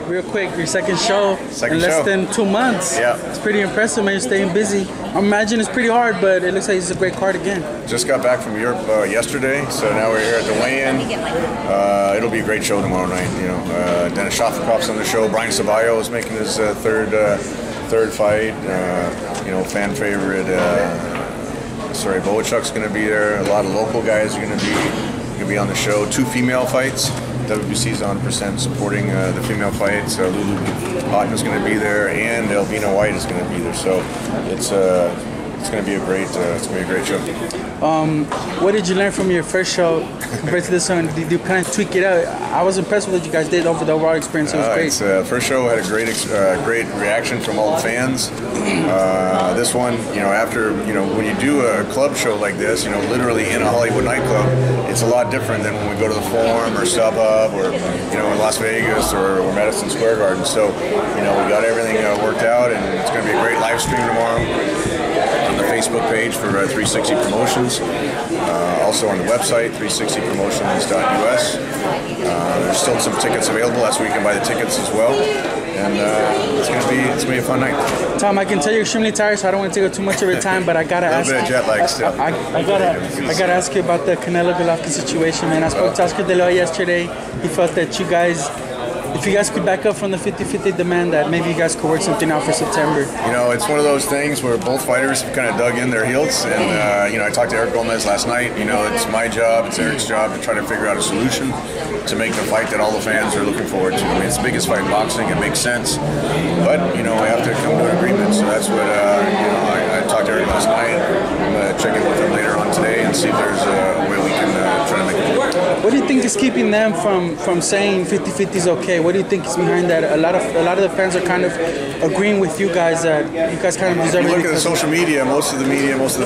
real quick, your second show Second in less show. than 2 months. Yeah. It's pretty impressive, man. You're staying busy. I imagine it's pretty hard, but it looks like it's a great card again. Just got back from Europe yesterday, so now we're here at the weigh-in. It'll be a great show tomorrow night. You know, Dennis Schofferkopf's on the show. Brian Ceballos is making his third fight. You know, fan favorite. Boachuk's going to be there. A lot of local guys are going to be on the show. 2 female fights. WBC's 100% supporting the female fights. Lulu Houghton's going to be there, and Elvina White is going to be there. So it's going to be a great show. What did you learn from your first show compared to this one? Did you kind of tweak it out? I was impressed with what you guys did over the overall experience. It was great. First show had a great reaction from all the fans. This one, you know, after, you know, when you do a club show like this, you know, literally in a Hollywood nightclub, it's a lot different than when we go to the Forum or StubHub or, you know, in Las Vegas or Madison Square Garden. So, you know, we got everything worked out, and it's going to be a great live stream tomorrow on the Facebook page for 360 Promotions. Also on the website, 360promotions.us. There's still some tickets available. That's where you can buy the tickets as well. And it's gonna be a fun night. Tom, I can tell you're extremely tired, so I don't want to take up too much of your time, but I gotta ask. A little bit of jet lag still. I gotta ask you about the Canelo Golovkin situation, man. I spoke to Oscar De La Hoya yesterday. He felt that you guys, if you guys could back up from the 50-50 demand, that maybe you guys could work something out for September. You know, it's one of those things where both fighters have kind of dug in their heels, and you know, I talked to Eric Gomez last night. You know, it's my job, it's Eric's job to try to figure out a solution to make the fight that all the fans are looking forward to. I mean, it's the biggest fight in boxing. It makes sense, but you know, we have to come to an agreement. So that's what you know. I talked to Eric last night. I'm gonna check in with him later on today and see if there's a way we can try to make it work. What do you think is keeping them from saying 50-50 is okay? What do you think is behind that? A lot of the fans are kind of agreeing with you guys that you guys kind of deserve it. You look at the social media, most of the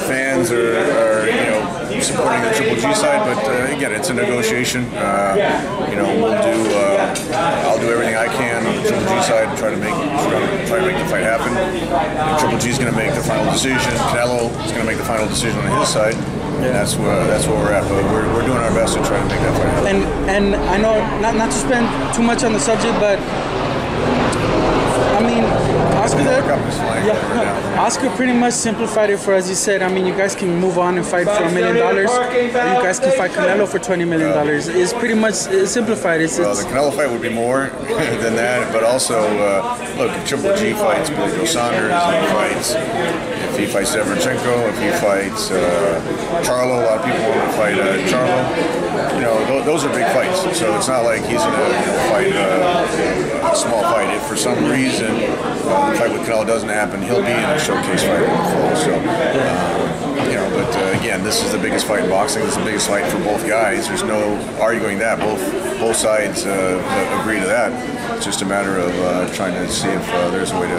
fans are you know, supporting the Triple G side, but again, it's a negotiation. You know, I'll do everything I can on the Triple G side to try to make the fight happen. And Triple G is going to make the final decision. Canelo is going to make the final decision on his side. And that's where we're at. But we're doing our best to try to make that fight happen. And I know not to spend too much on the subject, but I mean, Oscar pretty much simplified it for us. He said, I mean, you guys can move on and fight for $1 million, or you guys can fight Canelo for $20 million. It's pretty much simplified. Well, the Canelo fight would be more than that, but also, look, if Triple G fights Saunders, if he fights Deverchenko, if he fights Charlo, a lot of people want to fight Charlo. You know, those are big fights. So it's not like he's going to fight a small fight. If for some reason the fight with Canelo doesn't happen, he'll be in a showcase fight in the fall. So, you know, but again, this is the biggest fight in boxing. This is the biggest fight for both guys. There's no arguing that. Both sides agree to that. It's just a matter of trying to see if there's a way to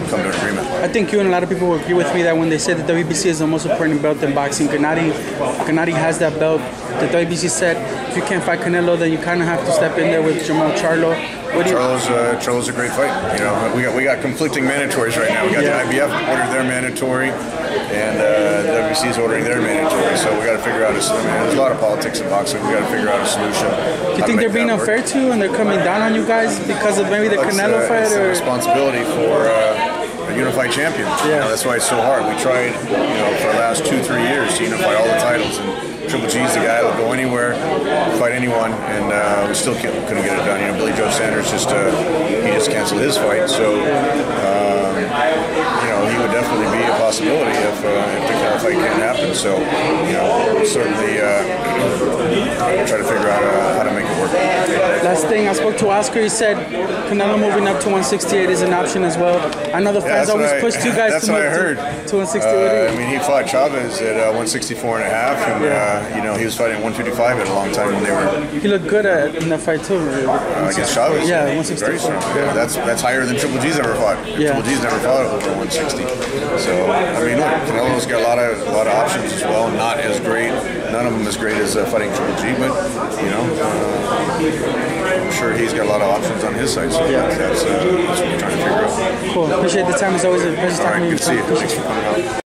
come to an agreement. I think you and a lot of people will agree with me that when they say that the WBC is the most important belt in boxing, Gennady has that belt. The WBC said if you can't fight Canelo, then you kind of have to step in there with Jamal Charlo. Charlo's a great fight. You know, we got conflicting mandatories right now. We got the IBF ordered their mandatory, and the WBC is ordering their mandatory. So we got to figure out there's a lot of politics in boxing. We got to figure out a solution. Do you think they're being unfair to you, and they're coming down on you guys because of maybe the Canelo fight? It's a responsibility for a unified champion. Yeah. You know, that's why it's so hard. We tried, you know, for the last 2-3 years to unify all the titles, and Triple G's the guy that'll go anywhere, fight anyone, and we still couldn't get it done. You know, Billy Joe Sanders he just canceled his fight, so you know, he would definitely be a possibility if the Canelo fight can't happen. So, you know, we'll certainly try to figure out how to make it work. Last thing, I spoke to Oscar. He said Canelo moving up to 168 is an option as well. I know the fans always push you guys to move to 168. I mean, he fought Chavez at 164 and a half, and you know, he was fighting at 155 at a long time when they were. He looked good in that fight too. Against Chavez. Yeah, 164. Very strong. Yeah, that's higher than Triple G's ever fought. Yeah. Triple G's never fought over 160. So I mean, look, Canelo's got a lot of options as well. Not as great. None of them as great as fighting Triple G, but you know, I'm sure he's got a lot of options on his side. So that's what we're trying to figure out. Cool. Appreciate the time as always. A pleasure talking to you. Good to see you. Thanks for coming out.